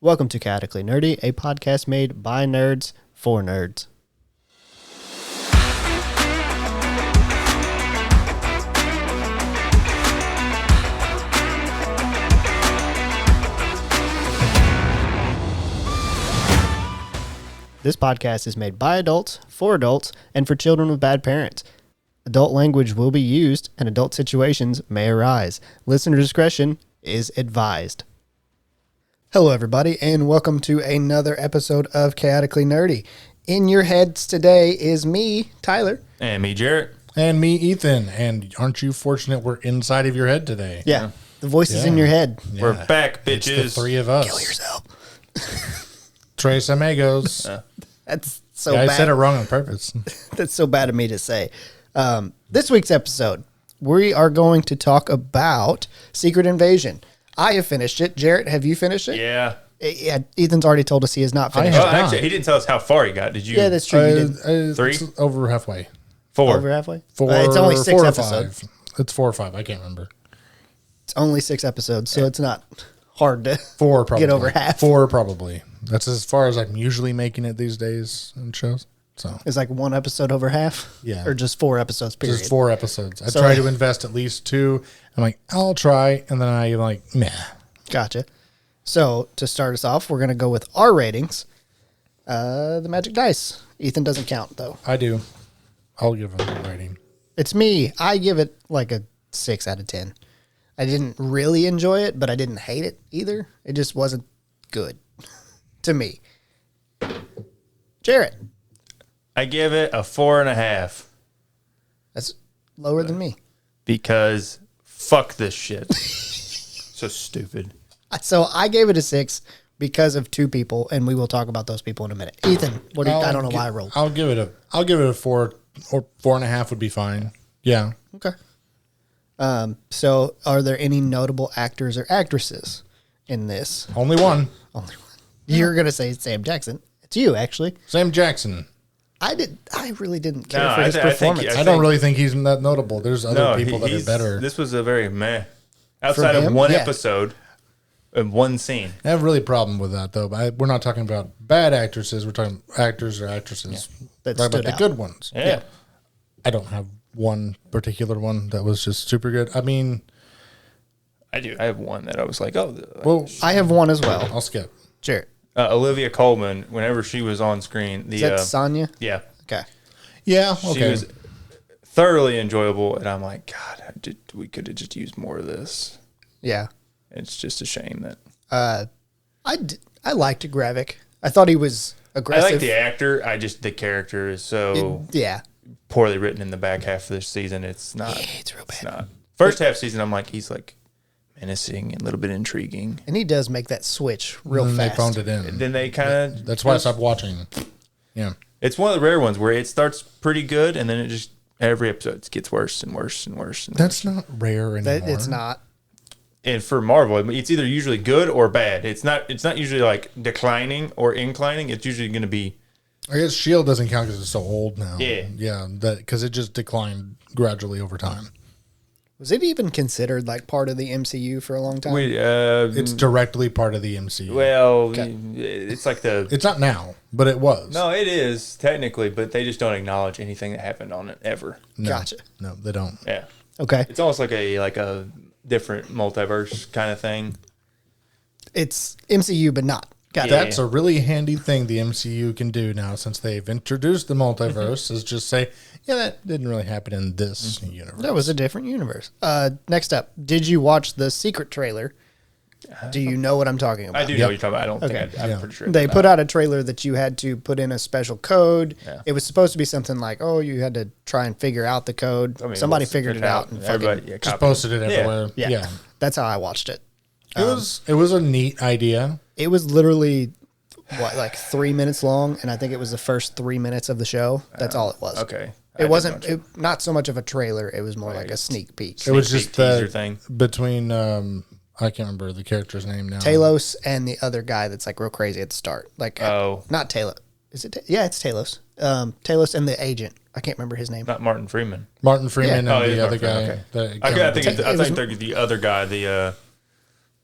Welcome to Chaotically Nerdy, a podcast made by nerds for nerds. This podcast is made by adults, for adults, and for children with bad parents. Adult language will be used, and adult situations may arise. Listener discretion is advised. Hello, everybody, and welcome to another episode of Chaotically Nerdy. In your heads today is me, Tyler. And me, Jarrett. And me, Ethan. And aren't you fortunate we're inside of your head today? Yeah, the voice is in your head. Yeah. We're back, bitches. It's the three of us. Kill yourself. Tres amigos. That's so I bad. said it wrong on purpose. That's so bad of me to say. This week's episode, we are going to talk about Secret Invasion. I have finished it. Jarrett, have you finished it? Yeah. Yeah, Ethan's already told us he has not finished Well, it. actually, he didn't tell us how far he got. Did you? Yeah, that's true. You did. Three? It's over halfway. Four. Over halfway? Four. It's only 6 4 or episodes. 5. It's 4 or 5. I can't remember. It's only 6 episodes, so it's not hard to 4 probably. get over half. 4 probably. That's as far as I'm usually making it these days in shows. So It's like 1 episode over half? Yeah. Or just 4 episodes, period? just 4 episodes. I So- try to invest at least 2. I'm like, I'll try. And then I'm like, meh. Gotcha. So, to start us off, we're going to go with our ratings. The Magic Dice. Ethan doesn't count, though. I do. I'll give him a rating. It's me. I give it like a 6 out of 10. I didn't really enjoy it, but I didn't hate it either. It just wasn't good to me. Jarrett, I give it a 4.5 that's lower than me. because fuck this shit. So stupid. So I gave it a 6 because of 2 people, and we will talk about those people in a minute. Ethan, what do you, I don't know why I rolled. I'll give it a 4 or 4.5 would be fine. Yeah. Okay. So are there any notable actors or actresses in this? Only one. Only one. You're going to say Sam Jackson. It's you, actually. Sam Jackson. I really didn't care No, for I his thi- I think- performance. I don't really think he's that notable. There's other people that are he's- better. This was a very meh. Outside of him? one Yeah. episode and one scene. I have really a problem with that though. But we're not talking about bad actresses. We're talking actors or actresses. That We're talking stood about out. the good ones. Yeah. I don't have one particular one that was just super good. I mean, I do. I have one that I was like, oh. well, I have one as well. I'll skip. Jarrett. Olivia Colman, whenever she was on screen. Is that Sonya? Yeah. Okay. Yeah. She Okay. was thoroughly enjoyable. And I'm like, God, we could have just used more of this. Yeah. It's just a shame that. I liked Gravik. I thought he was I aggressive. like the actor. The character is so Yeah. poorly written in the back half of this season. It's not. It's real It's bad. not. First half season, I'm like, he's like menacing and a little bit intriguing. And he does make that switch real And they fast. phoned it in. Then they kind of. That's why I stopped watching. Yeah. It's one of the rare ones where it starts pretty good and then it just every episode gets worse and worse and worse. And That's not rare anymore. That, it's not. and for Marvel, it's either usually good or bad. It's not usually like declining or inclining. It's usually going to be. I guess Shield doesn't count because it's so old now. Yeah. Yeah. Because it just declined gradually over time. Was it even considered like part of the MCU for a long time? It's directly part of the MCU. well, it's like the. It's not now, but it was. No, it is technically, but they just don't acknowledge anything that happened on it ever. No. Gotcha. No, they don't. Yeah, Okay. it's almost like a different multiverse kind of thing. It's MCU, but not. Got Yeah. that. That's a really handy thing the MCU can do now since they've introduced the multiverse is just say, yeah, that didn't really happen in this universe. That was a different universe. Next up, did you watch the Secret trailer? Do you know what I'm talking about? I do know what you're talking about. I don't Okay. think I'm Yeah. pretty sure. They put out a trailer that you had to put in a special code. Yeah. It was supposed to be something like, oh, you had to try and figure out the code. I mean, Somebody what's- figured it out. And fucking, everybody Just copied posted it everywhere. yeah, Yeah. that's how I watched it. It was a neat idea. It was literally, like 3 minutes long, and I think it was the first 3 minutes of the show. That's all it was. Okay. It wasn't not so much of a trailer. It was more like a sneak peek. It was Sneak just peek teaser the thing. between I can't remember the character's name now. Talos and the other guy that's like real crazy at the start. Like, Oh. not Talos. Is it? Yeah, it's Talos. Talos and the agent. I can't remember his name. Not Martin Freeman. Martin Freeman Yeah. Oh, it and is the other Martin guy. Freeman, I think It was- they're the other guy. The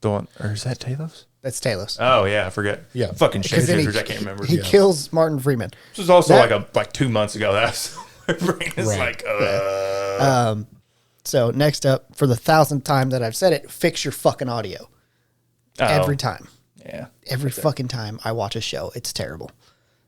one, or is that Talos? That's Talos. Oh yeah, I forget. Yeah. Fucking shit. Then I can't remember. He kills Martin Freeman. This was also That- like 2 months ago. That's my brain is Right. like. So next up, for the 1,000th time that I've said it, fix your fucking audio. Oh, Every time. Yeah. Every fucking time I watch a show, it's terrible.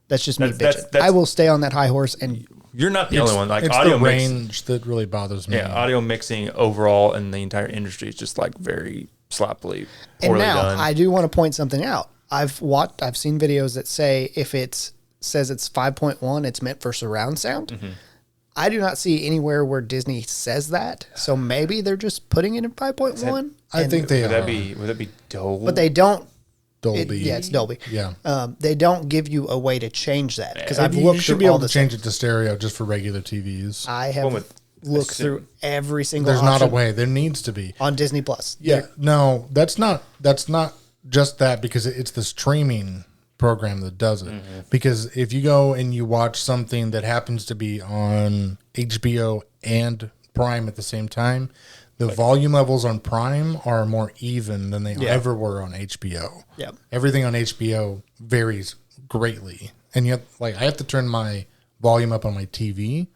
That's just me That's- bitching. I will stay on that high horse and You're not the only one. Like it's audio the mix, range that really bothers me. yeah, audio mixing overall in the entire industry is just like very sloppily, and poorly now done. I do want to point something out. I've seen videos that say if it says it's 5.1, it's meant for surround sound. Mm-hmm. I do not see anywhere where Disney says that. So maybe they're just putting it in 5.1. I think they would are. that be Dolby? But they don't. Dolby. Yeah, it's Dolby. Yeah. They don't give you a way to change that because I've You looked should through be able all to the change it to stereo just for regular TVs. I have One with looked a through every single There's not a option way. There needs to be. on Disney Plus. Yeah. No, that's not just that because it's the streaming program that does it. Because if you go and you watch something that happens to be on HBO and Prime at the same time, the volume levels on Prime are more even than they ever were on HBO. Yep. Everything on HBO varies greatly. And yet, like, I have to turn my volume up on my TV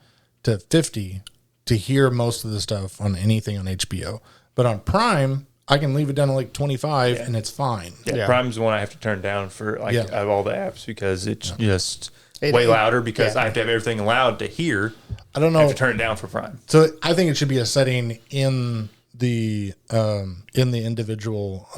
to 50 to hear most of the stuff on anything on HBO. But on Prime, I can leave it down to like 25 and it's fine. Yeah, Prime's the one I have to turn down for like out of all the apps because it's just way louder because I have to have everything loud to hear. I don't I have know. to turn it down for Prime. So I think it should be a setting in the individual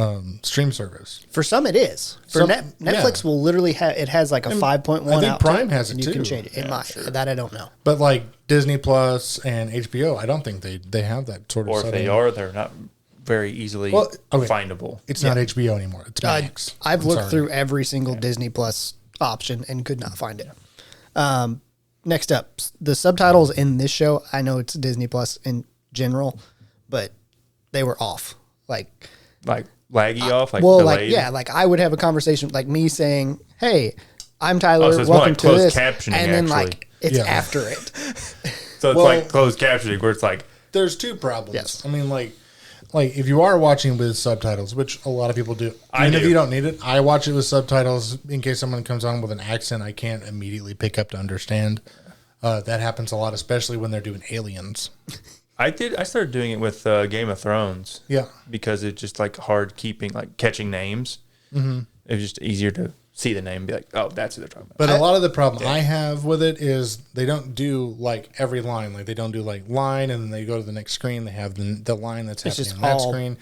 stream service. For some, it is. For Netflix, will literally have it has like a 5.1. I think output, Prime has it and you too. can change it. It might. That I don't know. But like Disney Plus and HBO, I don't think they have that sort of Or if setting. they are, they're not very easily findable. It's not HBO anymore. It's Max. I've I'm looked sorry. through every single Disney Plus option and could not find it. Next up, the subtitles in this show. I know it's Disney Plus in general, but they were off. Like laggy off, like well, delayed. like I would have a conversation like me saying, "Hey, I'm Tyler. so it's more welcome like to closed this," captioning, and then actually. like it's Yeah. after it. So it's Well- like closed captioning where it's like There's two problems. Yes. I mean, like if you are watching with subtitles, which a lot of people do, I even if do. you don't need it, I watch it with subtitles in case someone comes on with an accent I can't immediately pick up to understand. That happens a lot, especially when they're doing aliens. I started doing it with Game of Thrones. Yeah. Because it's just like hard keeping, like catching names. Mm-hmm. It was just easier to see the name and be like, oh, that's who they're talking about. But a lot of the problem I have with it is they don't do like every line. Like they don't do like line and then they go to the next screen. They have the line that's happening just on that all- screen.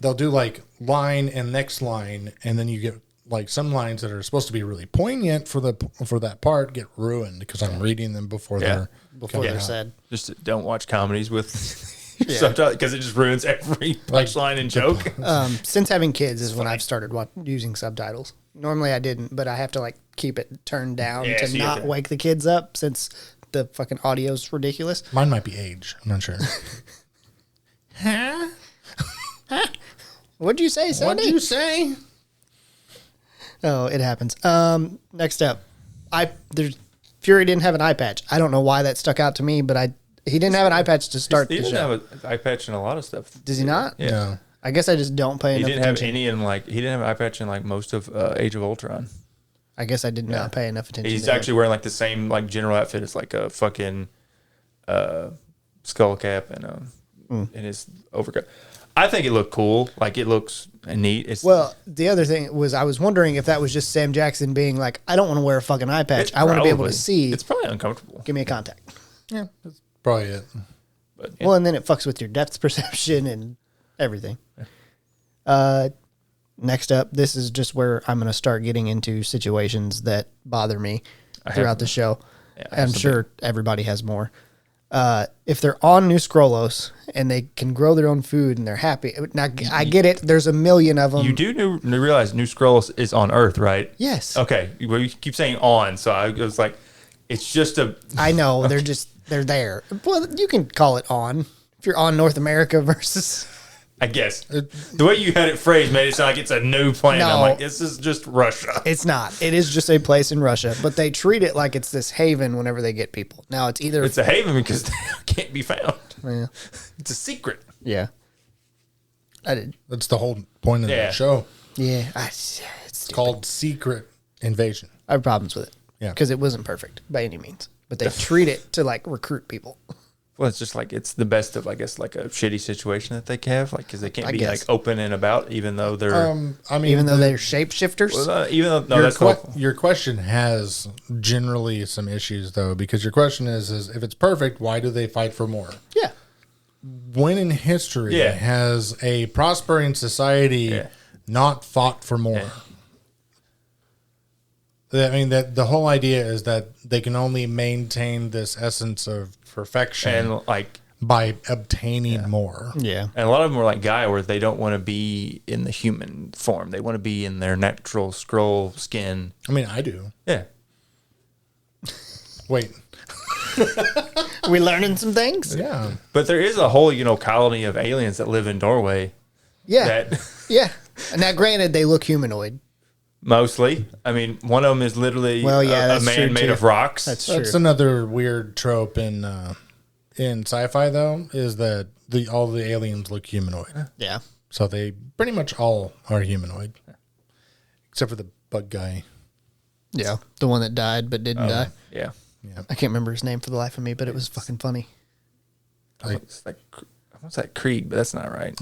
They'll do like line and next line, and then you get like some lines that are supposed to be really poignant for that part get ruined because I'm reading them before they're They're said. Just don't watch comedies with subtitles because it just ruins every punchline and joke. Since having kids is when I've started using subtitles. Normally I didn't, but I have to like keep it turned down Yeah, to so you have not to- wake the kids up since the fucking audio's ridiculous. Mine might be age. I'm not sure. What'd you say, Sandy? What'd you say? Oh, it happens. Next up, Fury didn't have an eye patch. I don't know why that stuck out to me, but he didn't have an eye patch to start He the didn't show. have an eye patch in a lot of stuff. Does he not? Yeah. No. I guess I just don't pay He enough didn't have attention. any in like he didn't have an eye patch in like most of Age of Ultron. I guess I did not pay enough attention. He's to it. actually wearing like the same like general outfit as like a fucking skull cap and his overcoat. I think it looked cool. Like it looks neat. It's Well, the other thing was I was wondering if that was just Sam Jackson being like, I don't want to wear a fucking eye patch. I want to be able to see. It's probably uncomfortable. Give me a contact. Yeah, that's probably it. But Well, and then it fucks with your depth perception and everything. Next up, this is just where I'm going to start getting into situations that bother me throughout the show. I have I'm sure everybody has more. If they're on New Scrollos and they can grow their own food and they're happy. Now, I get it. There's a million of them. you do realize New Scrollos is on Earth, right? Yes. Okay. Well, you keep saying on, so I was like, it's just a. I know. They're there. Well, you can call it on. If you're on North America versus. I guess the way you had it phrased made it sound like it's a new planet. I'm No. like, this is just Russia. It's not. It is just a place in Russia, but they treat it like it's this haven whenever they get people. Now it's either. It's a haven because they can't be found. Yeah. It's a secret. Yeah. I did. That's the whole point of Yeah. the show. Yeah, it's Called Secret Invasion. I have problems with it. Yeah. Because it wasn't perfect by any means. But they treat it to like recruit people. Well, it's just like it's the best of, I guess, like a shitty situation that they can have, like because they can't I be guess. like open and about, even though they're I mean, Even though they're shapeshifters. even though no, your, that's the whole, your question has generally some issues though, because your question is if it's perfect, why do they fight for more? Yeah. When in history Yeah. has a prospering society Yeah. not fought for more? I mean, that the whole idea is that they can only maintain this essence of perfection and like by obtaining more. Yeah. and a lot of them are like Gaia, where they don't want to be in the human form; they want to be in their natural scroll skin. I mean, I do. Yeah, Wait. We learning some things? Yeah. but there is a whole colony of aliens that live in Norway. Yeah. That Yeah. Now, granted, they look humanoid. mostly, I mean, one of them is literally Well, yeah, a that's true, man made too. of rocks. That's That's true. another weird trope in sci-fi though, is that all the aliens look humanoid. Yeah. So they pretty much all are humanoid. Except for the bug guy. Yeah. The one that died but didn't die. yeah, I can't remember his name for the life of me, but it was fucking funny. it's like what's that, Krieg? But that's not right.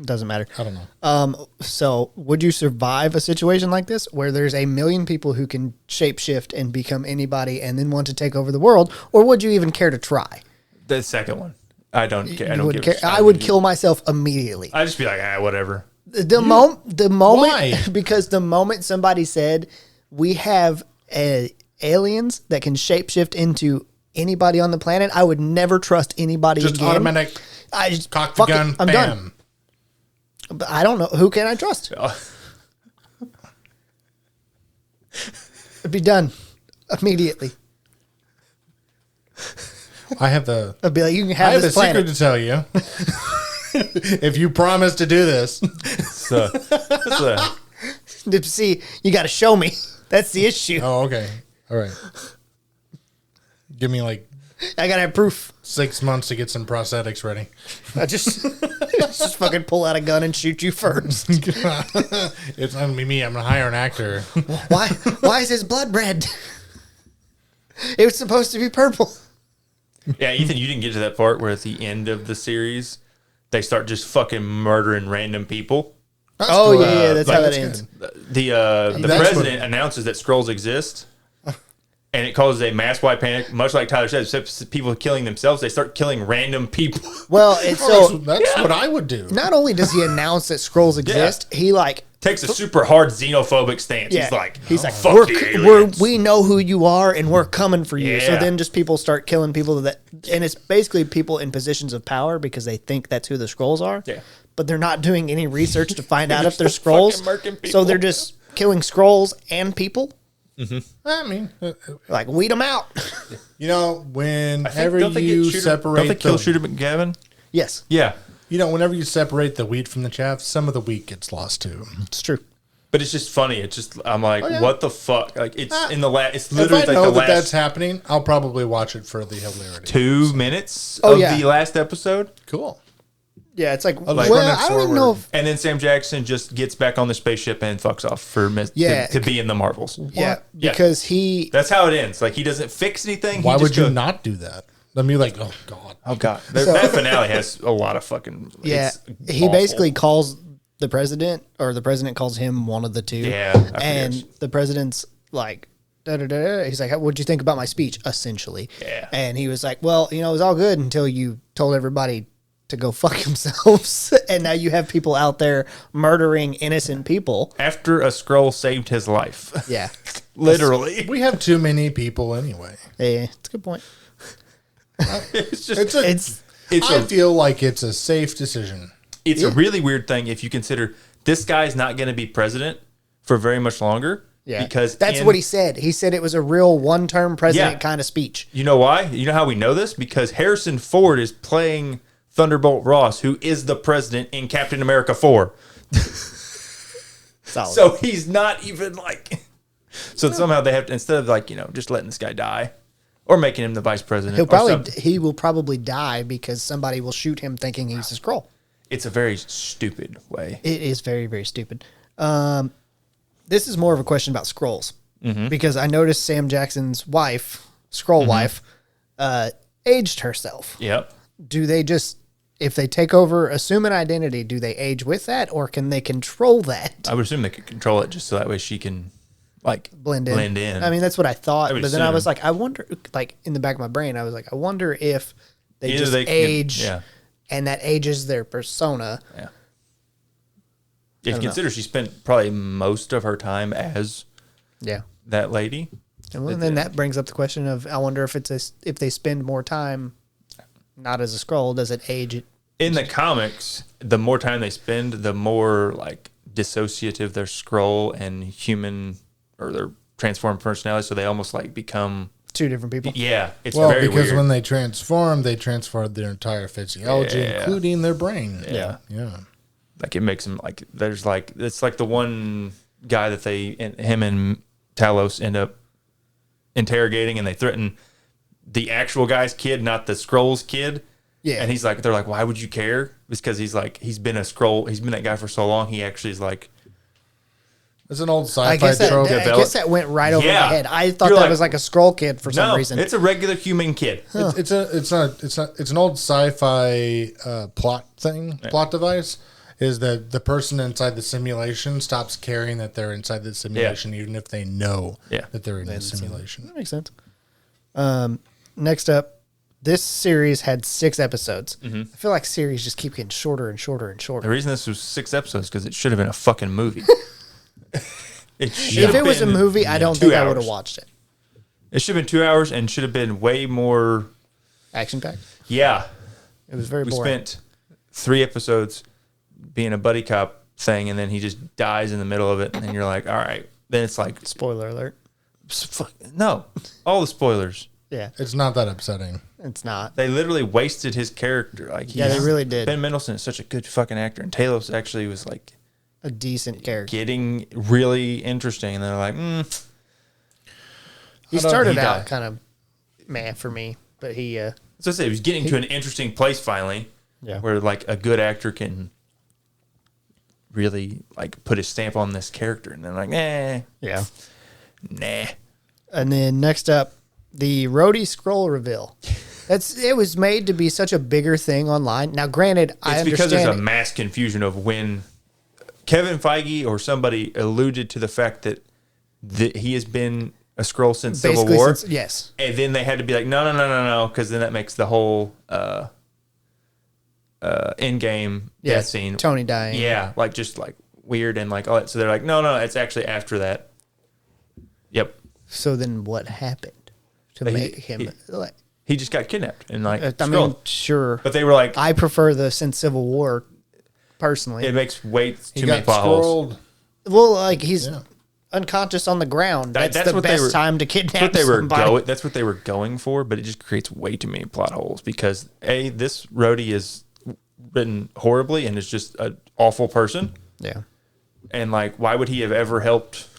Doesn't matter. I don't know. So, would you survive a situation like this where there's a million people who can shapeshift and become anybody and then want to take over the world, or would you even care to try? The second one, I don't care. I You don't wouldn't give a care. shit. I would kill myself immediately. I'd just be like, whatever. The moment, Why? because the moment somebody said we have aliens that can shapeshift into anybody on the planet, I would never trust anybody Just again. automatic I just cock the fuck it, gun, I'm bam. done. But I don't know who can I trust. It'd be done immediately. I have the I'd be like, you can I have have a this planet. secret to tell you. If you promise to do this. So, See, you got to show me. That's the issue. Oh, okay. All right. Give me like I got to have proof. 6 months to get some prosthetics ready. I just fucking pull out a gun and shoot you first. It's not gonna be me. I'm gonna hire an actor. Why is his blood red? It was supposed to be purple. yeah, Ethan, you didn't get to that part where at the end of the series, they start just fucking murdering random people. That's Oh, cool. yeah, that's how that That's ends. good. The That's president announces that scrolls exist, and it causes a mass-wide panic. Much like Tyler said, except people killing themselves, they start killing random people. Well, it's Oh, so that's what I would do. not only does he announce that scrolls exist, he like Takes a super hard xenophobic stance. yeah, He's like, we're, fuck the we're aliens. we know who you are and we're coming for you. So Yeah. then just people start killing people that, and it's basically people in positions of power because they think that's who the scrolls are. Yeah. But they're not doing any research to find out if they're just scrolls. fucking murking So people. they're just killing scrolls and people. I mean, Like weed them out. you know, whenever Don't they you get Shooter, separate don't they kill the, Shooter McGavin? Yes, Yeah, whenever you separate the wheat from the chaff, some of the wheat gets lost too. it's true. but it's just funny. It's just I'm like, yeah. what the fuck? Like it's in the last. It's If literally I like know the that that's last happening, I'll probably watch it for the hilarity. 2 minutes Oh, of yeah. the last episode. Cool. Yeah, it's like, just well, run it I don't even know. forward. If, And then Sam Jackson just gets back on the spaceship and fucks off for Yeah. to be in the Marvels. yeah, Yeah. because he. That's how it ends. Like he doesn't fix anything. Why he would just you goes, not do that? Let me like, oh god. Oh god, that finale has a lot of fucking. Yeah, it's he awful. basically calls the president, or the president calls him one of the two. Yeah, I forget. and the president's like, da, da, da, da. He's like, "What'd you think about my speech?" Essentially, Yeah. And he was like, "Well, it was all good until you told everybody to go fuck themselves, and now you have people out there murdering innocent people." after a scroll saved his life. Yeah, Literally, We have too many people anyway. yeah, it's a good point. it's just It's a, It's it's I a feel like it's a safe decision. it's a really weird thing if you consider this guy's not going to be president for very much longer. yeah, because that's what he said. He said it was a real one-term president Yeah. kind of speech. You know why? You know how we know this? Because Harrison Ford is playing Thunderbolt Ross, who is the president in Captain America 4. Solid. So he's not even like. So somehow they have to, instead of like, just letting this guy die or making him the vice president. he will probably die because somebody will shoot him thinking he's a scroll. It's a very stupid way. It is very, very stupid. This is more of a question about scrolls because I noticed Sam Jackson's wife, Scroll wife, aged herself. Yep. Do they just, if they take over, assume an identity, do they age with that, or can they control that? I would assume they could control it just so that way she can like Blend in. I mean, that's what I thought, I would but then I was assume. like, I wonder, like in the back of my brain, I was like, I wonder if they Either just they can- age, yeah. and that ages their persona. Yeah. If you consider she spent probably most of her time as Yeah. that lady. And then that brings up the question of, I wonder if if they spend more time not as a scroll, does it age it? In the comics, the more time they spend, the more like dissociative their scroll and human or their transformed personality. So they almost like become, Two different people. yeah, it's Well, very because weird. when they transformed their entire physiology, Yeah. including their brain. Yeah. Yeah. Like it makes them like there's like it's like the one guy that him and Talos end up interrogating, and they threaten the actual guy's kid, not the Scroll's kid. Yeah. And they're like, why would you care? It's because he's been a Scroll, he's been that guy for so long. He actually is like, It's an old I sci-fi guess, trope. I guess that went right over Yeah. my head. I thought You're that like, was like a scroll kid for some no, reason. it's a regular human kid. It's an old sci-fi plot device. Is that the person inside the simulation stops caring that they're inside the simulation, even if they know Yeah. that they're in the simulation. That makes sense. Next up, this series had 6 episodes. I feel like series just keep getting shorter and shorter and The shorter. reason this was 6 episodes because it should have been a fucking movie. If it was a movie, I don't think I would have watched it. It should have been 2 hours and should have been way more. Action packed. Yeah, It was very we boring. spent 3 episodes being a buddy cop thing, and then he just dies in the middle of it, and then you're like, all right. Then it's like, Spoiler alert. no, all the spoilers. Yeah, It's not that upsetting. it's not. They literally wasted his character. Like, Yeah, they really did. Ben Mendelsohn is such a good fucking actor, and Talos actually was like A decent character. getting really interesting, and they're like, He started he out died. kind of meh for me, but he so I say he was getting to an interesting place finally, Yeah. where like a good actor can really like put his stamp on this character, and then like, yeah. nah. And then next up, the Rhodey scroll reveal. It was made to be such a bigger thing online. Now, granted, I It's because there's a understand. mass confusion of when Kevin Feige or somebody alluded to the fact that he has been a Skrull since Civil Basically, War, yes. and then they had to be like, no, because then that makes the whole in-game Yeah, death scene, Tony dying. yeah, like just like weird and like all that. So they're like, no, it's actually after that. Yep, So then what happened to He- make him? he just got kidnapped and like I mean, Skrull. sure. But they were like, I prefer the since Civil War, personally. it makes way He too many got plot holes. scrolled. Well, like he's Yeah. unconscious on the ground. That's that's the what they best were- time to kidnap That's what they were somebody. going. That's what they were going for, but it just creates way too many plot holes because this Rhodey is written horribly and is just an awful person. Yeah. And like, why would he have ever helped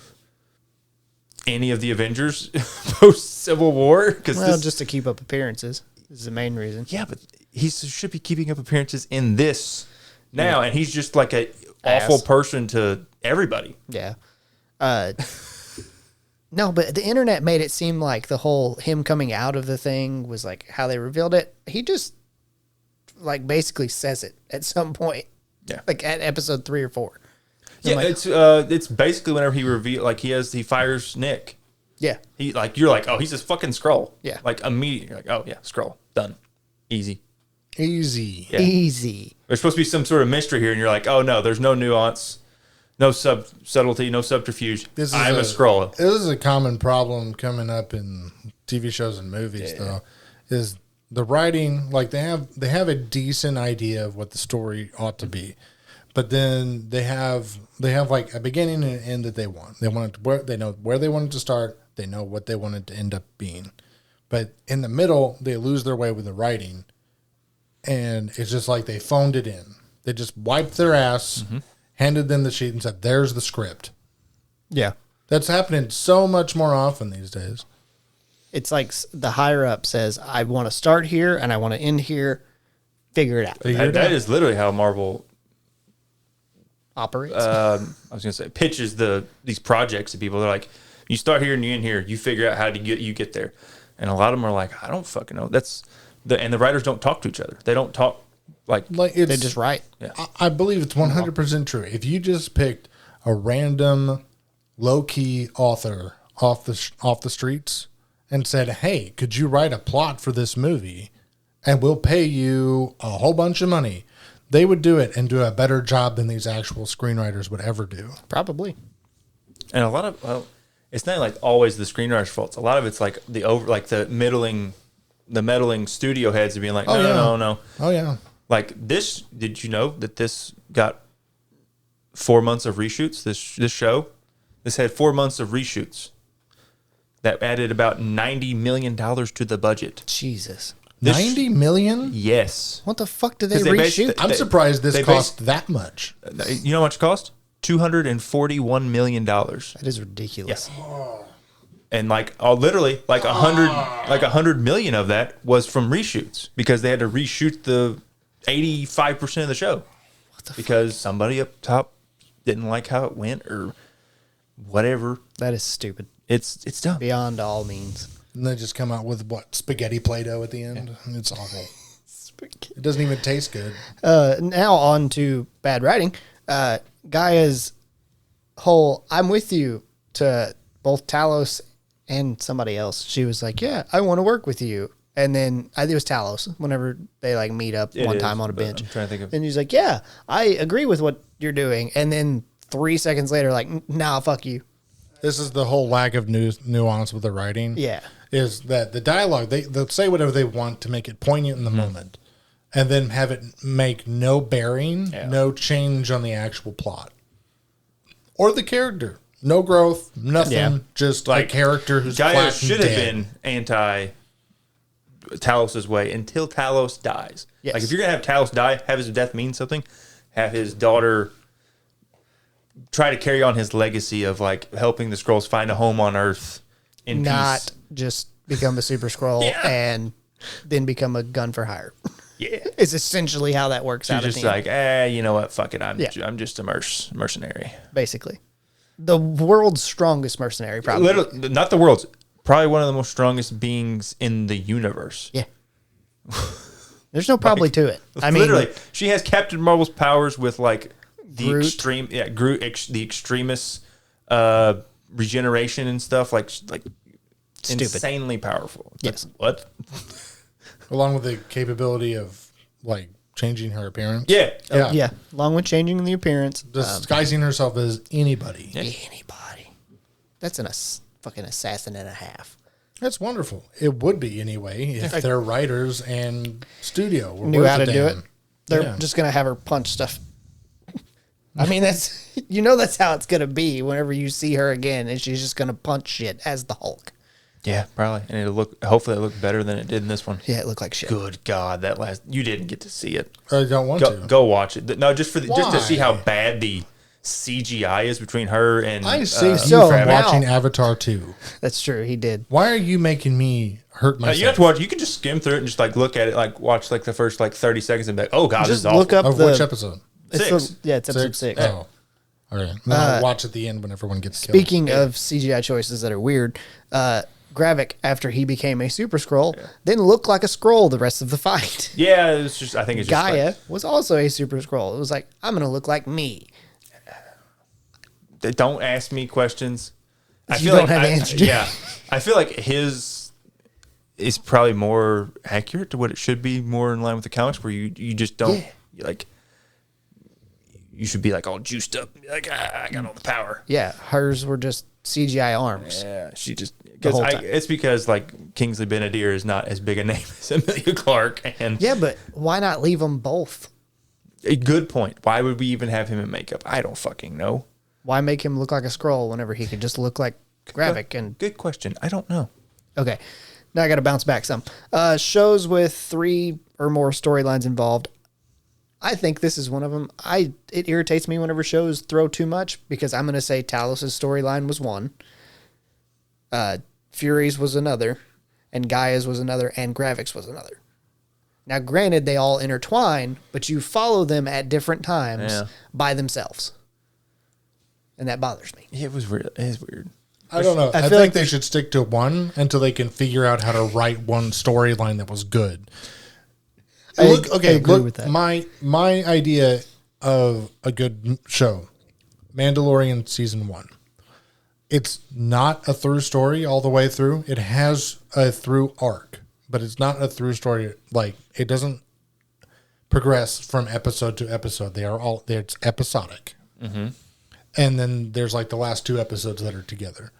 any of the Avengers post Civil War? Because Well, just to keep up appearances is the main reason. yeah, but he should be keeping up appearances in this now, and he's just like a Ass. awful person to everybody. Yeah. No, but the internet made it seem like the whole him coming out of the thing was like how they revealed it. He just like basically says it at some point. Yeah. Like at episode 3 or 4. Yeah, like- it's basically whenever he fires Nick. Yeah. He like you're like, oh, he's this fucking Skrull. Yeah. Like immediately, you're like, oh yeah, Skrull, done, easy. Easy. Yeah. Easy. There's supposed to be some sort of mystery here, and you're like, oh no, there's no nuance, no subtlety, no subterfuge. I'm a Skrull. This is a common problem coming up in TV shows and movies, though, is the writing. Like they have a decent idea of what the story ought to be, but then they have like a beginning and an end that they want. They want it to, they know where they want it to start. They know what they want it to end up being, but in the middle they lose their way with the writing, and it's just like they phoned it in. They just wiped their ass, handed them the sheet, and said, "There's the script." Yeah. That's happening so much more often these days. It's like the higher up says, I want to start here and I want to end here. Figure it out. Figure it That out. is literally how Marvel Operates. I was gonna say pitches these projects to people. They're like, you start here and you end here. You figure out how to get there. And a lot of them are like, I don't fucking know. And the writers don't talk to each other. They don't talk like It's, they just write. I believe it's 100% true. If you just picked a random low key author off the streets and said, "Hey, could you write a plot for this movie, and we'll pay you a whole bunch of money," they would do it and do a better job than these actual screenwriters would ever do. Probably. And a lot of it's not like always the screenwriter's fault. A lot of it's like the meddling studio heads being like, no. Oh yeah. Like this, did you know that this got 4 months of reshoots? This show, this had 4 months of reshoots. That added about $90 million to the budget. Jesus. 90 million? Yes. What the fuck did they 'Cause they reshoot? I'm surprised this cost that much. You know how much it cost? $241 million. That is ridiculous. And literally like 100 million of that was from reshoots because they had to reshoot the 85% of the show because somebody up top didn't like how it went or whatever. That is stupid. It's dumb. Beyond all means. And they just come out with spaghetti Play-Doh at the end. It's awful. It doesn't even taste good. Now on to bad writing. Gaia's whole "I'm with you" to both Talos and somebody else. She was like, "Yeah, I want to work with you." And then I think it was Talos. Whenever they meet up one time on a bench, I'm trying to think of. and he's like, "Yeah, I agree with what you're doing." And then 3 seconds later, like, "Nah, fuck you." This is the whole lack of nuance with the writing. Yeah. Is that the dialogue, they'll say whatever they want to make it poignant in the moment and then have it make no bearing, no change on the actual plot. Or the character. No growth, nothing, just a character who's Gaia flat and should have dead. been anti Talos' way until Talos dies. Yes. Like if you're gonna have Talos die, have his death mean something. Have his daughter try to carry on his legacy of like helping the Skrulls find a home on Earth in Not peace. just become a super scroll and then become a gun for hire. Yeah. Is essentially how that works She's out. just at the end, like, you know what? Fuck it. I'm Yeah. just a mercenary. basically. The world's strongest mercenary, probably. Literally, not the world's. Probably one of the most strongest beings in the universe. Yeah. There's no probably to it. I mean, literally, she has Captain Marvel's powers with like the Groot. extreme, Groot, the extremist regeneration and stuff. Like Stupid. insanely powerful. Yes. What? Along with the capability of like changing her appearance. Yeah. yeah, along with changing the appearance. Disguising herself as anybody. Anybody. That's fucking assassin and a half. That's wonderful. It would be anyway if their writers and studio were Knew worth how a to do it. damn. They're Yeah. just going to have her punch stuff. I mean, that's how it's going to be whenever you see her again, and she's just going to punch shit as the Hulk. Yeah, probably. And hopefully it'll look better than it did in this one. Yeah, it looked like shit. Good God, you didn't get to see it. I don't want to. Go watch it. No, just to see how Why? bad the CGI is between her and I saved so you from now- watching Avatar 2. That's true. He did. Why are you making me hurt myself? you have to watch. You can just skim through it and just like look at it, like watch like the first like 30 seconds and be like, oh God, this Just is awful. look up Of the which episode? It's 6. it's episode 6. Oh. All right. Then I'll watch at the end when everyone gets killed. Speaking of CGI choices that are weird, Gravik, after he became a Super Scroll, then looked like a Scroll the rest of the fight. Yeah, it's just. I think it's just Gaia like, was also a Super Scroll. It was like, I'm going to look like me. don't ask me questions. I You don't have answers. Yeah, I feel like his is probably more accurate to what it should be, more in line with the comics, where you just don't like. You should be like all juiced up, and be like I got all the power. Yeah, hers were just CGI arms. Yeah, she just whole time. it's because like Kingsley Ben-Adir is not as big a name as Emilia Clarke, and Yeah, but why not leave them both? a good point. Why would we even have him in makeup? I don't fucking know. Why make him look like a Scroll whenever he could just look like Gravik? And Good question. I don't know. okay, now I got to bounce back some. Shows with 3 or more storylines involved. I think this is one of them. It irritates me whenever shows throw too much because I'm going to say Talos' storyline was one, Fury's was another, and Gaia's was another, and Gravik's was another. Now, granted, they all intertwine, but you follow them at different times Yeah. by themselves. and that bothers me. It was weird. It is weird. I don't know. I feel think like they should stick to one until they can figure out how to write one storyline that was good. I agree with that. My idea of a good show, Mandalorian season 1. It's not a through story all the way through. It has a through arc, but it's not a through story. Like, it doesn't progress from episode to episode. It's episodic. Mm-hmm. And then there's like the last 2 episodes that are together.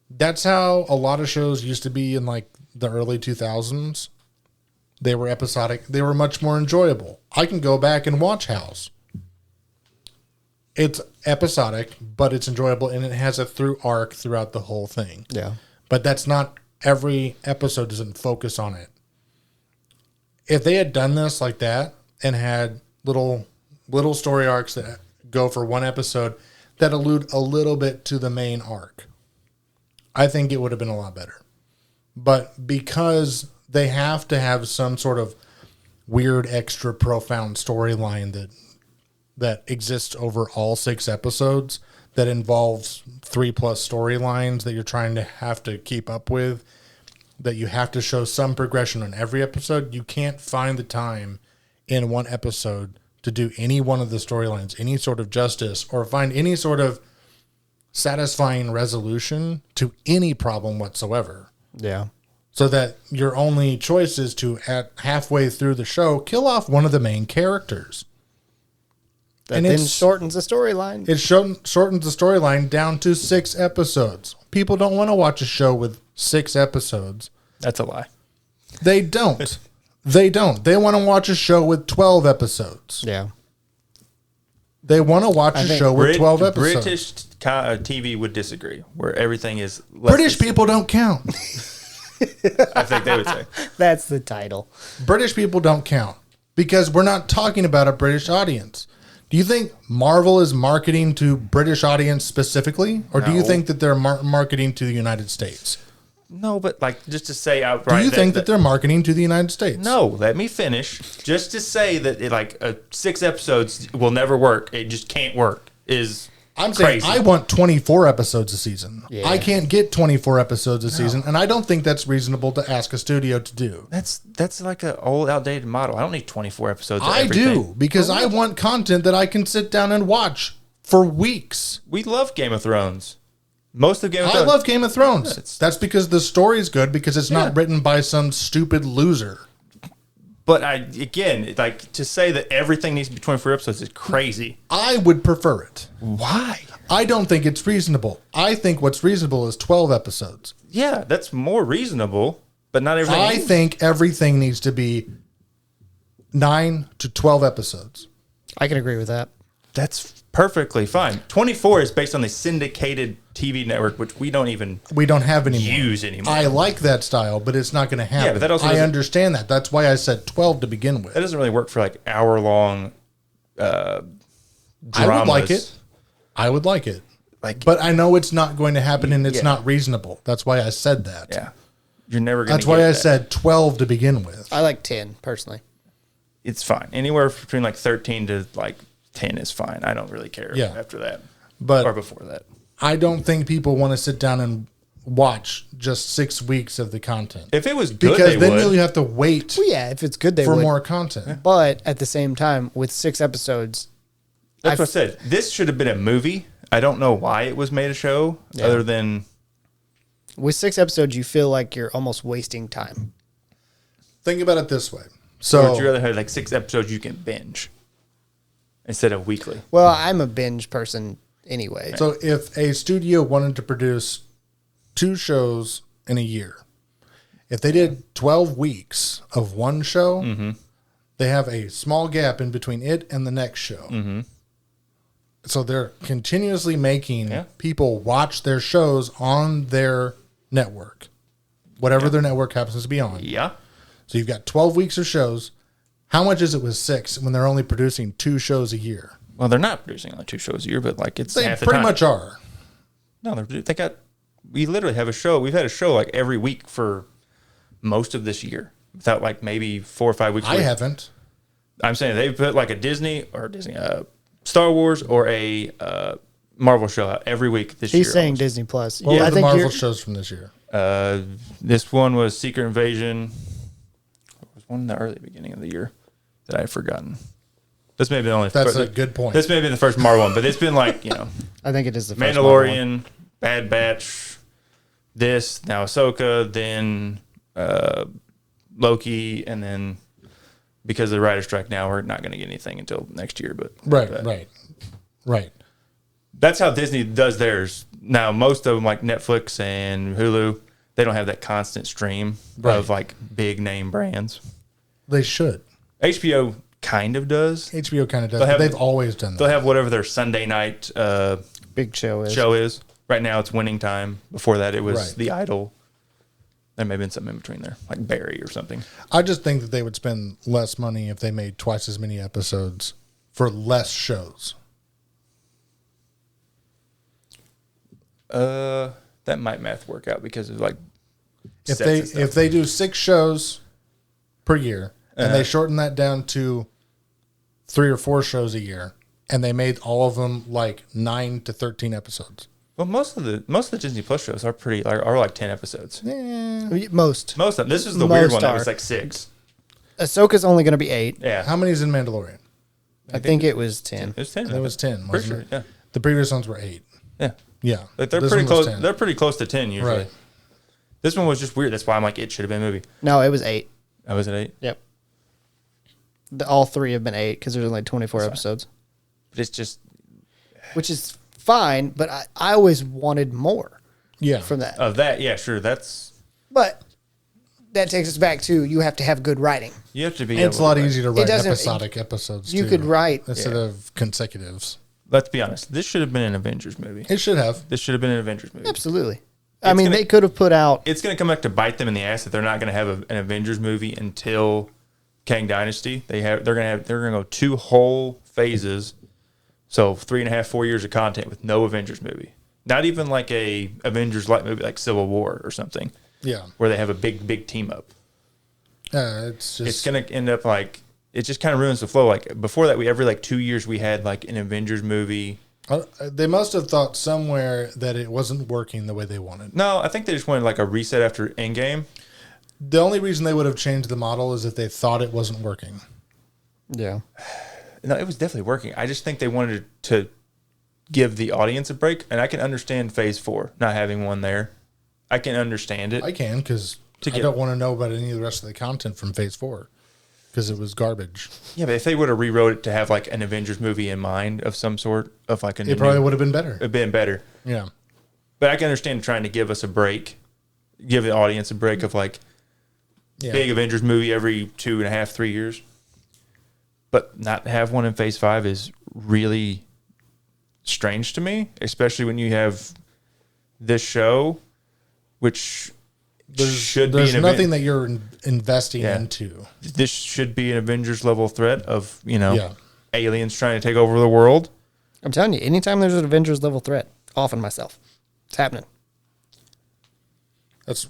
That's how a lot of shows used to be in like the early 2000s. They were episodic. They were much more enjoyable. I can go back and watch House. It's episodic, but it's enjoyable, and it has a through arc throughout the whole thing. Yeah. But that's not every episode doesn't focus on it. If they had done this like that and had little story arcs that go for one episode that allude a little bit to the main arc, I think it would have been a lot better. But because they have to have some sort of weird, extra profound storyline that exists over all 6 episodes that involves 3+ storylines that you're trying to have to keep up with, that you have to show some progression on every episode, you can't find the time in one episode to do any one of the storylines, any sort of justice, or find any sort of satisfying resolution to any problem whatsoever. Yeah. So that your only choice is to, at halfway through the show, kill off one of the main characters. That then shortens the storyline. It shortens the storyline down to 6 episodes. People don't want to watch a show with 6 episodes. That's a lie. They don't. They don't. They want to watch a show with 12 episodes. Yeah. They want to watch a show with 12 episodes. British TV would disagree, where everything is British people don't count. I think they would say. That's the title. British people don't count because we're not talking about a British audience. Do you think Marvel is marketing to British audience specifically? Or do you No. think that they're marketing to the United States? No, but like just to say outright. Do you think that they're marketing to the United States? No, let me finish. Just to say that 6 episodes will never work. It just can't work. I'm saying crazy. I want 24 episodes a season. Yeah. I can't get 24 episodes a season, and I don't think that's reasonable to ask a studio to do. That's like an old outdated model. I don't need 24 episodes. Of I everything. do, because I want content that I can sit down and watch for weeks. We love Game of Thrones. Most of Game of I Thrones. love Game of Thrones. It's- That's because the story's good, because it's not written by some stupid loser. But to say that everything needs to be 24 episodes is crazy. I would prefer it. Why? I don't think it's reasonable. I think what's reasonable is 12 episodes. Yeah, that's more reasonable, but not everything. I think everything needs to be 9 to 12 episodes. I can agree with that. That's perfectly fine. 24 is based on the syndicated TV network, which we don't even We don't have anymore. use anymore. I like that style, but it's not going to happen. Yeah, but that also I doesn't- understand that. That's why I said 12 to begin with. That doesn't really work for like hour-long I dramas. would like it. I would like it. But I know it's not going to happen, and it's Yeah. not reasonable. That's why I said that. Yeah, you're never going That's to. why I that. said 12 to begin with. I like 10 personally. It's fine. Anywhere between like 13 to like 10 is fine. I don't really care Yeah. after that But or before that. I don't think people want to sit down and watch just 6 weeks of the content. If it was good, Because they then would. you'll have to wait Well, yeah, if it's good, they for would. more content. But at the same time, with 6 episodes, That's what I said. This should have been a movie. I don't know why it was made a show, other than with 6 episodes, you feel like you're almost wasting time. Think about it this way. or So would you rather have like 6 episodes you can binge instead of weekly? Well, I'm a binge person anyway. So if a studio wanted to produce 2 shows in a year, if they did 12 weeks of one show, they have a small gap in between it and the next show. So they're continuously making people watch their shows on their network, whatever their network happens to be on. Yeah. So you've got 12 weeks of shows. How much is it with 6 when they're only producing 2 shows a year? Well, they're not producing like 2 shows a year, but like it's They half the pretty time. much are. No, they got. We literally have a show. We've had a show like every week for most of this year, without like maybe 4 or 5 weeks. I haven't. I'm saying they put like a Disney, Star Wars or a Marvel show out every week this year. He's saying almost. Disney Plus. What I were the think Marvel you're- shows from this year? This one was Secret Invasion. There was one in the early beginning of the year that I've forgotten. This may be the only. That's a good point. This may be the first Marvel one, but it's been like I think it is the first Marvel one. Mandalorian, Bad Batch, this now Ahsoka, then Loki, and then because of the writer's strike, now we're not going to get anything until next year. But Right. that's how Disney does theirs. Now, most of them, like Netflix and Hulu, they don't have that constant stream of like big name brands. They should. HBO kind of does. HBO kind of does. They'll have- They've always done They'll that. have whatever their Sunday night Big show is. show is. Right now, it's Winning Time. Before that, it was Right. The Idol. There may have been something in between there, like Barry or something. I just think that they would spend less money if they made twice as many episodes for less shows. That might math work out because of like If sets they and stuff. if they do 6 shows per year and Uh-huh. they shorten that down to 3 or 4 shows a year and they made all of them like 9 to 13 episodes. Well, most of the Disney Plus shows are pretty are like 10 episodes. Most. Most of them. This is the weird Most one that are. was like 6. Ahsoka's only going to be 8. Yeah, How many is in Mandalorian? I think it was 10. it was 10. It was 10, Pretty wasn't sure. it? Yeah, The previous ones were 8. yeah. Yeah. Like they're This pretty one was close. 10. They're pretty close to 10 usually. Right. This one was just weird. That's why I'm like, it should have been a movie. No, it was 8. Oh, was it 8? Yep. All 3 have been 8 because there's only 24 episodes, But it's just which is fine. But I always wanted more Yeah. from that. of that. Yeah, sure. That's But that takes us back to you have to have good writing. you have to be. And it's a able lot to write. easier to write doesn't- episodic episodes. you too, could write- instead Yeah. of consecutives. Let's be honest. This should have been an Avengers movie. It should have. This should have been an Avengers movie. Absolutely. I mean, gonna- they could have put out. It's going to come back to bite them in the ass that they're not going to have an Avengers movie until Kang Dynasty. They're going to go 2 whole phases, so 3.5, 4 years of content with no Avengers movie. Not even like a Avengers like movie like Civil War or something Yeah. where they have a big team up. It's just. It's going to end up like it just kind of ruins the flow. Like before that, every like 2 years we had like an Avengers movie. They must have thought somewhere that it wasn't working the way they wanted. No, I think they just wanted like a reset after Endgame. The only reason they would have changed the model is if they thought it wasn't working. Yeah. No, it was definitely working. I just think they wanted to give the audience a break, and I can understand Phase 4 not having one there. I can understand it. I can because I get- don't want to know about any of the rest of the content from Phase 4 because it was garbage. Yeah, but if they would have rewrote it to have like an Avengers movie in mind of some sort, of like a It probably would have been better. it'd been better. Yeah. But I can understand trying to give us a break, give the audience a break of like Yeah. big Avengers movie every 2.5, 3 years. But not have one in Phase 5 is really strange to me, especially when you have this show, which should be There's an nothing that you're investing Yeah. into. this should be an Avengers level threat of Yeah. aliens trying to take over the world. I'm telling you, anytime there's an Avengers level threat, off on myself. It's happening. That's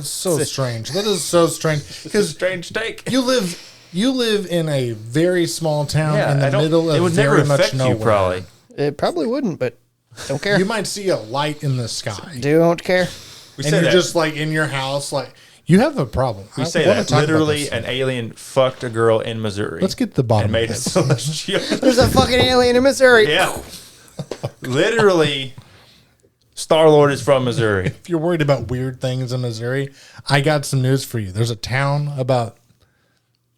so strange. That is so strange because Strange take. you live in a very small town in I the don't- middle it of would never very much affect nowhere. you probably. It probably wouldn't, but don't care. You might see a light in the sky, Don't care. We and say you're that. just like in your house, like you have a problem. We say that literally an alien fucked a girl in Missouri. Let's get to the bottom and made of a this. celestial. There's a fucking alien in Missouri. Yeah. Literally, Star Lord is from Missouri. If you're worried about weird things in Missouri, I got some news for you. There's a town about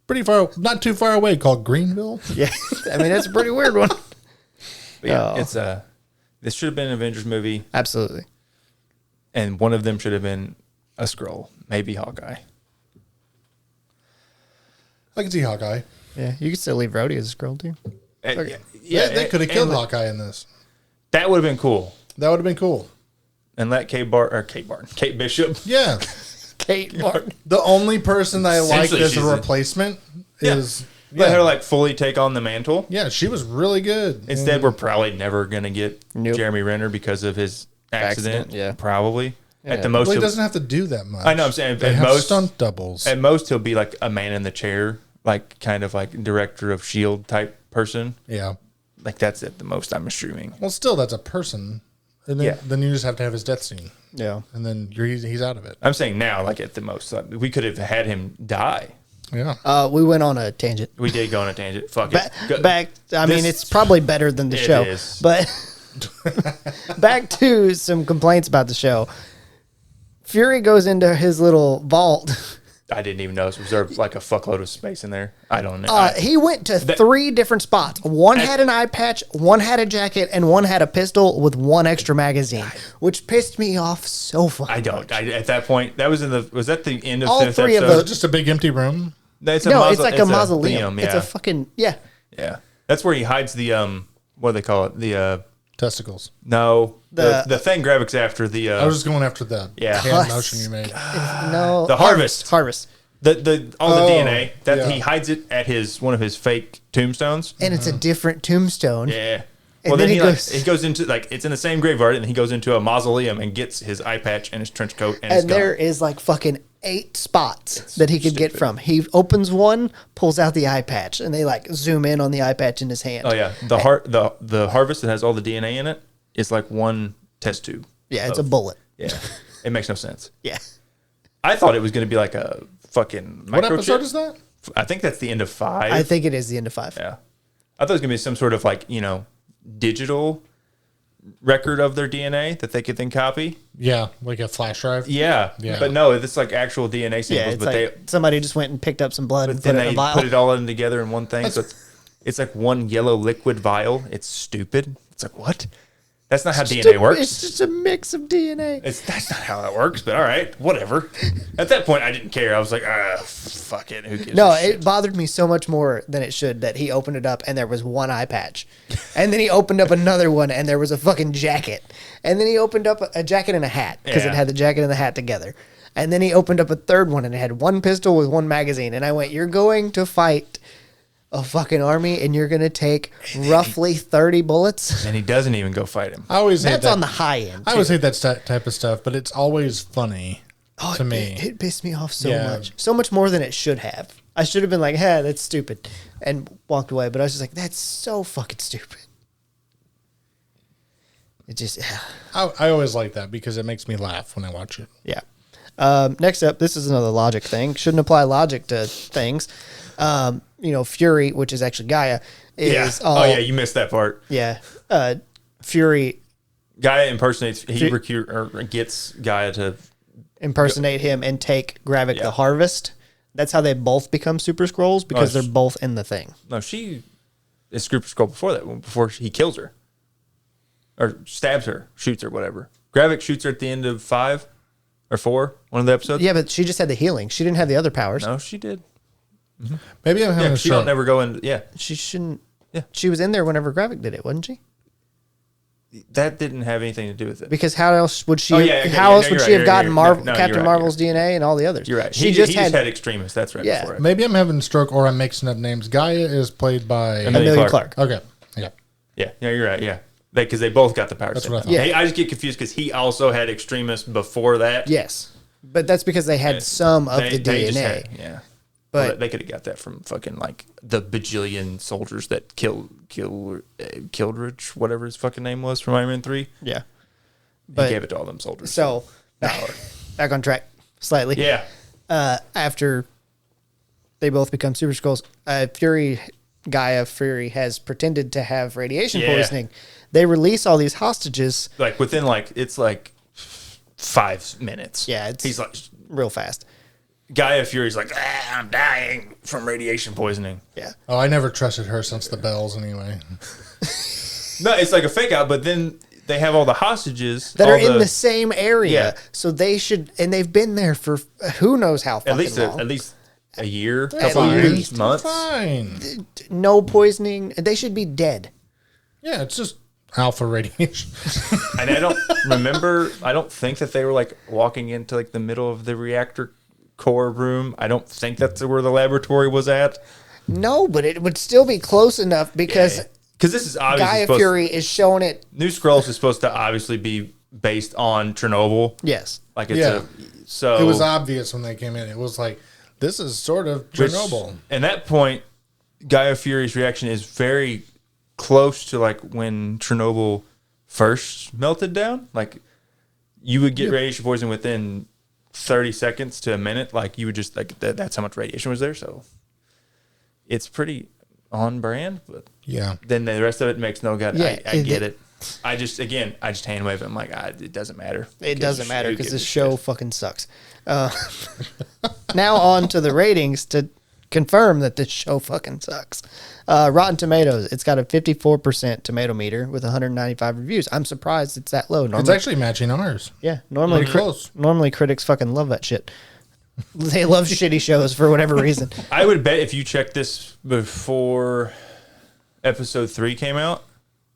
pretty far, not too far away, called Greenville. Yeah. I mean, that's a pretty weird one. But yeah, Oh. it's this should have been an Avengers movie, Absolutely. and one of them should have been a Skrull, maybe Hawkeye. I can see Hawkeye. Yeah. You could still leave Rhodey as a scroll, too. Yeah, they could have killed and Hawkeye in this. That would have been cool. That would have been cool. And let Kate Bishop. Yeah. Kate Martin. The only person that I like Essentially, as a she's a- replacement Yeah. is Let her like fully take on the mantle. yeah, she was really good. Instead, we're probably never gonna get Nope. Jeremy Renner because of his accident. Yeah. Probably at Yeah. the most. Well, he he'll- doesn't have to do that much. I know, I'm saying, they at have most- stunt doubles. At most, he'll be like a man in the chair, like kind of like director of Shield type person. Yeah, like that's at the most I'm assuming. Well, still, that's a person. And then, Yeah. then you just have to have his death scene. Yeah. And then he's out of it. I'm saying now, like at the most, like, we could have had him die. Yeah. We went on a tangent. We did go on a tangent. Fuck it. Go- Back. I mean, This- it's probably better than the It show, is. but back to some complaints about the show. Fury goes into his little vault. I didn't even know it was reserved like a fuckload of space in there. I don't know. He went to 3 different spots. One had an eye patch, one had a jacket, and one had a pistol with 1 extra magazine, which pissed me off so fucking I don't. much. At that point, that was was that the end of All fifth 3 of episode? Is it just a big empty room? It's No, it's like a mausoleum. Yeah. It's a fucking, yeah. Yeah. That's where he hides the what do they call it? The Testicles. no, The- the thing Gravik's after the I was just going after the Yeah. hand motion you made. No. The harvest. Harvest. the all the Oh, DNA that yeah. he hides it at one of his fake tombstones. And it's a different tombstone. Yeah. And Well, then then he he goes- goes into like it's in the same graveyard, and he goes into a mausoleum and gets his eye patch and his trench coat and his And gun. there is like fucking 8 spots that he could get stupid. from. He opens one, pulls out the eye patch, and they like zoom in on the eye patch in his hand. Oh yeah, the harvest that has all the DNA in it is like one test tube. Yeah, it's a bullet. Yeah, it makes no sense. Yeah. I thought it was going to be like a fucking What microchip. episode is that? I think that's the end of 5. I think it is the end of 5. Yeah, I thought it was going to be some sort of like digital record of their DNA that they could then copy. Yeah, like a flash drive. Yeah, Yeah. but no, it's like actual DNA samples. Yeah, it's but like somebody just went and picked up some blood and then put it in they a vial. put it all in together in one thing. So it's like one yellow liquid vial. It's stupid. It's like what? That's not how DNA works. It's just a mix of DNA. That's not how that works, but all right, whatever. At that point, I didn't care. I was like, fuck it. Who gives No, a shit? it bothered me so much more than it should that he opened it up and there was 1 eye patch. And then he opened up another one and there was a fucking jacket. And then he opened up a jacket and a hat because it Yeah. had the jacket and the hat together. And then he opened up a third one and it had 1 pistol with 1 magazine. And I went, you're going to fight a fucking army and you're going to take roughly 30 bullets? And he doesn't even go fight him. I always hate That's that. on the high end. I always hate that type of stuff, but it's always funny to me. It pissed me off so Yeah. much. So much more than it should have. I should have been like, hey, that's stupid. And walked away. But I was just like, that's so fucking stupid. It just, I always like that because it makes me laugh when I watch it. yeah. Next up, this is another logic thing. Shouldn't apply logic to things. Fury, which is actually Gaia, is Oh yeah, you missed that part. yeah. Fury Gaia impersonates. Gets Gaia to. impersonate him and take Gravik Yeah. the Harvest. That's how they both become Super Skrulls because Oh, they're both in the thing. No, she is Super Skrull before that. Before he kills her, or stabs her, shoots her, whatever. Gravik shoots her at the end of 5 or 4, one of the episodes. Yeah, but she just had the healing. She didn't have the other powers. No, she did. Maybe I'm having Yeah, a she don't stroke. never go in. Yeah, She shouldn't. Yeah. She was in there whenever Gravik did it, wasn't she? that didn't have anything to do with it. Because how else would she? Oh, yeah, okay, how yeah, else no, would you're she right, have gotten you're- Marvel, no, you're Captain right, Marvel's DNA and all the others? You're right. She He just just had had extremists. That's right. Yeah. Before it. Maybe I'm having a stroke or I'm mixing up names. Gaia is played by. Amelia Amelia Clark. Clark. Okay. Yeah. Yeah, you're right. Yeah, because they both got the powers. That's what I thought. Yeah. I just get confused because he also had extremists before that. Yes, but that's because they had some of the They just DNA. had- yeah. But- Well, they could have got that from fucking like the bajillion soldiers that Kildridge, whatever his fucking name was from Iron Man 3. Yeah, He but gave it to all them soldiers. so back on track slightly. yeah. After they both become Super Skrulls, Gaia Fury has pretended to have radiation Yeah. poisoning. They release all these hostages Like within it's like 5 minutes. Yeah, it's- he's like real fast. Gaia Fury's like, I'm dying from radiation poisoning. Yeah, Oh, I never trusted her since the bells anyway. No, it's like a fake out, but then they have all the hostages that all are in the same area, Yeah. so they should, and they've been there for who knows how fucking at long. least a year, couple At years, least. months. Fine. No poisoning. They should be dead. Yeah, it's just alpha radiation. And I don't remember. I don't think that they were like walking into like the middle of the reactor core room. I don't think that's where the laboratory was at. No, but it would still be close enough because Because this is obviously Gaia supposed. Fury is showing it. New Skrulls is supposed to obviously be based on Chernobyl. Yes. Like it's Yeah. so It was obvious when they came in. It was like, this is sort of which- Chernobyl. At that point, Gaia Fury's reaction is very close to like when Chernobyl first melted down. Like you would get radiation poisoning within 30 seconds to a minute. Like you would just like that's how much radiation was there. So it's pretty on brand, but Yeah. then the rest of it makes no gut. Yeah, I get it. I just hand wave it. I'm like, it doesn't matter. It doesn't matter because gives this a show shit? fucking sucks. Now on to the ratings to confirm that this show fucking sucks. Rotten Tomatoes, it's got a 54% tomato meter with 195 reviews. I'm surprised it's that low. It's Normally, actually matching ours. yeah, normally Pretty close. Normally critics fucking love that shit. They love shitty shows for whatever reason. I would bet if you checked this before episode 3 came out,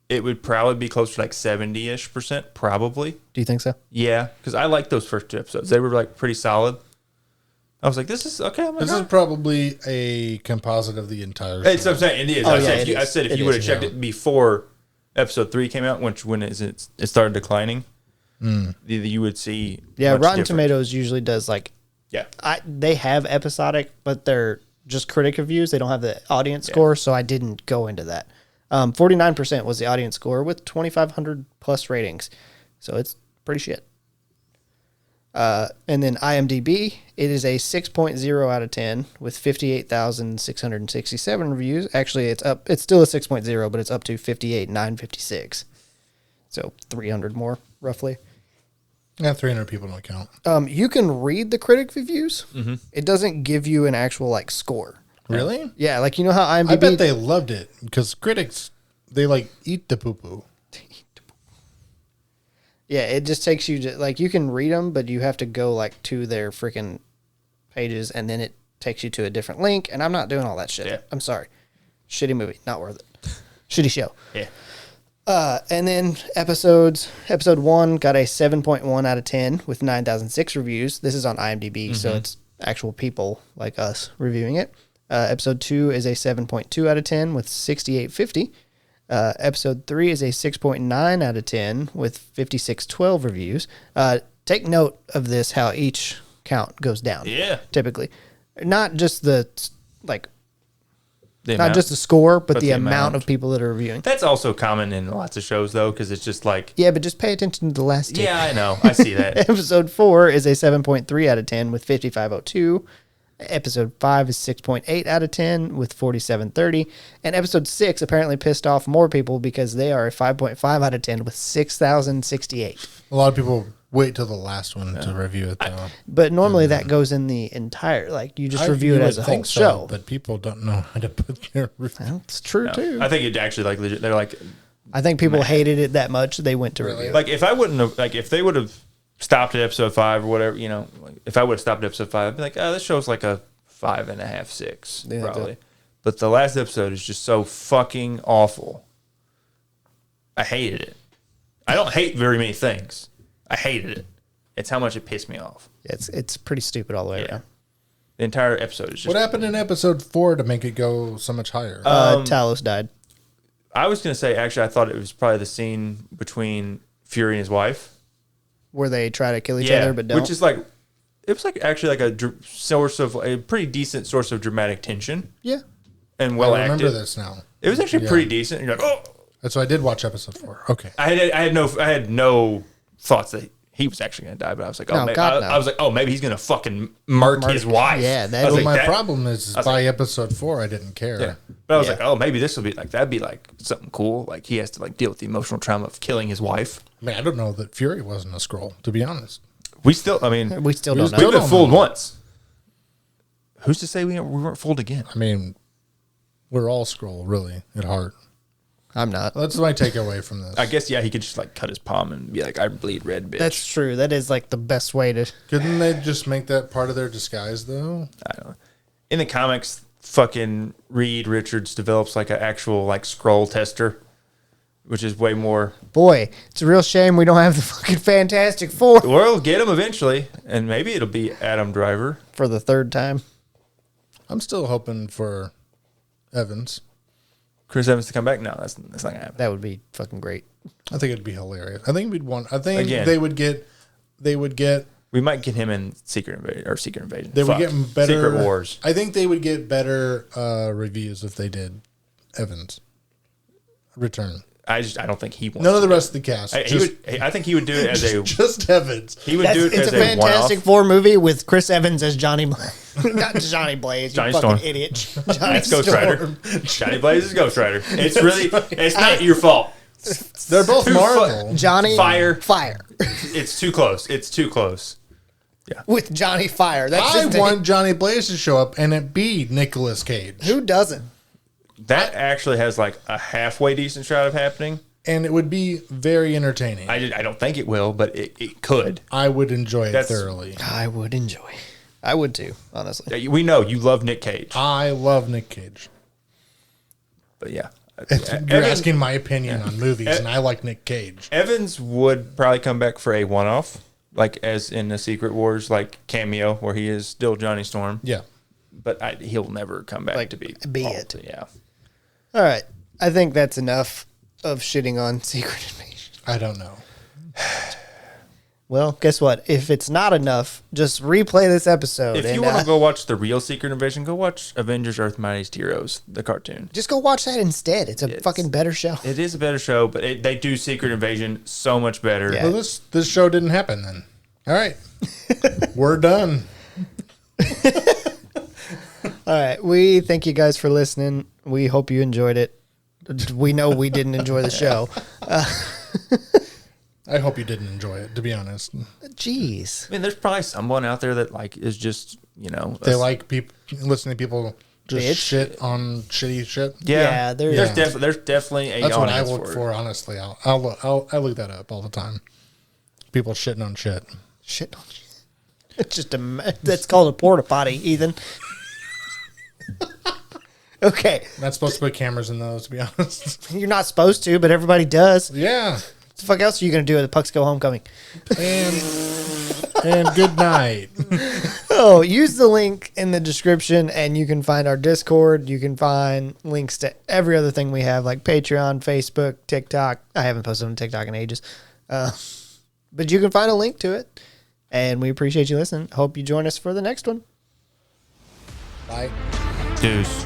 it would probably be close to like 70-ish%, probably. Do you think so? Yeah, because I liked those first 2 episodes. They were like pretty solid. I was like, this is okay. I'm like, This is probably a composite of the entire show. it's what I'm saying. It is. Oh, I, yeah, said, it if you, I is. said if It you would have is, checked yeah. it before episode 3 came out, when it started declining, you would see. Yeah, much Rotten different. Tomatoes usually does like Yeah. they have episodic, but they're just critic reviews. They don't have the audience score, so I didn't go into that. 49% was the audience score with 2,500 plus ratings, so it's pretty shit. And then IMDb, it is a 6.0 out of 10 with 58,667 reviews. Actually, it's up. It's still a 6.0, but it's up to 58,956. So 300 more, roughly. Yeah, 300 people don't count. You can read the critic reviews. Mm-hmm. It doesn't give you an actual like score. Really? Yeah, like you know how IMDb. I bet they loved it because critics, they like eat the poo poo. Yeah, it just takes you to like you can read them, but you have to go like to their freaking pages, and then it takes you to a different link. And I'm not doing all that shit. Yeah. I'm sorry. Shitty movie, not worth it. Shitty show. Yeah. And then episode 1 got a 7.1 out of 10 with 9,006 reviews. This is on IMDb, so it's actual people like us reviewing it. Episode 2 is a 7.2 out of 10 with 6,850. Episode 3 is a 6.9 out of 10 with 5,612 reviews. Take note of this, how each count goes down. Yeah. Typically. Not just the, like, The not amount. just the score, but the the amount amount. of people that are reviewing. That's also common in lots of shows, though, because it's just like, Yeah, but just pay attention to the last two. yeah, I know. I see that. Episode 4 is a 7.3 out of 10 with 5,502. Episode 5 is 6.8 out of 10 with 4,730. And episode 6 apparently pissed off more people because they are a 5.5 out of 10 with 6,068. A lot of people wait till the last one to review it, though. But normally that goes in the entire, like you just review you it would as a whole think so, show. but people don't know how to put their review. Well, it's true too. I think it actually like legit. They're like, I think people hated it that much they went to review it. like if I wouldn't have, like if they would have stopped at episode 5 or whatever, you know, like, if I would have stopped at episode 5, I'd be like, oh, this show's like a 5.5, 6, Yeah, probably. But the last episode is just so fucking awful. I hated it. I don't hate very many things. I hated it. It's how much it pissed me off. It's pretty stupid all the way Yeah. around. The entire episode is just. What happened in episode 4 to make it go so much higher? Talos died. I was gonna say actually, I thought it was probably the scene between Fury and his wife. Where they try to kill each other but don't. which is like, it was like actually like a source of a pretty decent source of dramatic tension yeah. and well I remember acted. this now. It was actually Yeah. pretty decent. You're like, oh, So I did watch episode 4. Okay. I had no thoughts that he was actually gonna die, but I was like, oh, No, maybe, God, no. I was like, oh, maybe he's gonna fucking murk his wife. Yeah, I that- was Well, like, my problem is was by episode 4, I didn't care. Yeah. But I was Yeah. like, oh, maybe this will be like that'd be like something cool. Like he has to like deal with the emotional trauma of killing his wife. I mean, I don't know that Fury wasn't a scroll, to be honest. We still, I mean, We still We don't still know. we've been don't fooled know. once. Who's to say we weren't fooled again? I mean, we're all scroll, really, at heart. I'm not. That's my takeaway from this. I guess yeah, he could just like cut his palm and be like, I bleed red, bitch. That's true. That is like the best way to. Couldn't they just make that part of their disguise, though? I don't know. In the comics, fucking Reed Richards develops like an actual like scroll tester, which is way more. Boy, it's a real shame we don't have the fucking Fantastic Four We'll get him eventually, and maybe it'll be Adam Driver. for the third time. I'm still hoping for Evans. Chris Evans to come back? No, that's not gonna happen. That would be fucking great. I think it'd be hilarious. I think we'd want. I think Again. they would get. They would get. We might get him in Secret Invasion. They would get better. Secret Wars. I think they would get better reviews if they did Evans. return. I don't think he wants. None of the to do rest of the cast. it. I think he would do it as a. Just Evans. He would do it It's as a a Fantastic one-off. Four movie with Chris Evans as Johnny not Johnny Blaze, Johnny you fucking Storm. idiot. Johnny That's Ghost Rider. Johnny Blaze is Ghost Rider. It's really. It's not your fault. They're both Too Marvel. Johnny Fire. It's too close. It's too close. with Johnny Fire. That's I his name. want Johnny Blaze to show up and it be Nicolas Cage. Who doesn't? That actually has like a halfway decent shot of happening. And it would be very entertaining. I don't think it will, but it could. I would enjoy it That's- thoroughly. I would enjoy. I would too, honestly. We know you love Nick Cage, I love Nick Cage. but yeah. You're asking my opinion on movies, and I like Nick Cage. Evans would probably come back for a one-off, like as in the Secret Wars, like cameo where he is still Johnny Storm. Yeah. But he'll never come back to be it. Yeah. All right. I think that's enough of shitting on Secret Invasion. I don't know. Well, guess what? If it's not enough, just replay this episode. If you want to go watch the real Secret Invasion, go watch Avengers: Earth's Mightiest Heroes, the cartoon. just go watch that instead. It's a fucking better show. It is a better show, but they do Secret Invasion so much better. Yeah. Well, this show didn't happen then. All right. We're done. All right. We thank you guys for listening. We hope you enjoyed it. We know we didn't enjoy the show. I hope you didn't enjoy it, to be honest. Jeez. I mean, there's probably someone out there that like is just They like listening to people just Bitch. shit on shitty shit. Yeah, there's definitely a That's what I audience look for it. for, honestly. I look that up all the time. People shitting on shit. Shit. It's just that's called a porta potty, Ethan. Okay. Not supposed to put cameras in those, to be honest. You're not supposed to, but everybody does. Yeah. What the fuck else are you going to do at the Pucks Go Homecoming? And good night. Oh, use the link in the description and you can find our Discord. You can find links to every other thing we have, like Patreon, Facebook, TikTok. I haven't posted on TikTok in ages. But you can find a link to it. And we appreciate you listening. Hope you join us for the next one. Bye. Deuce.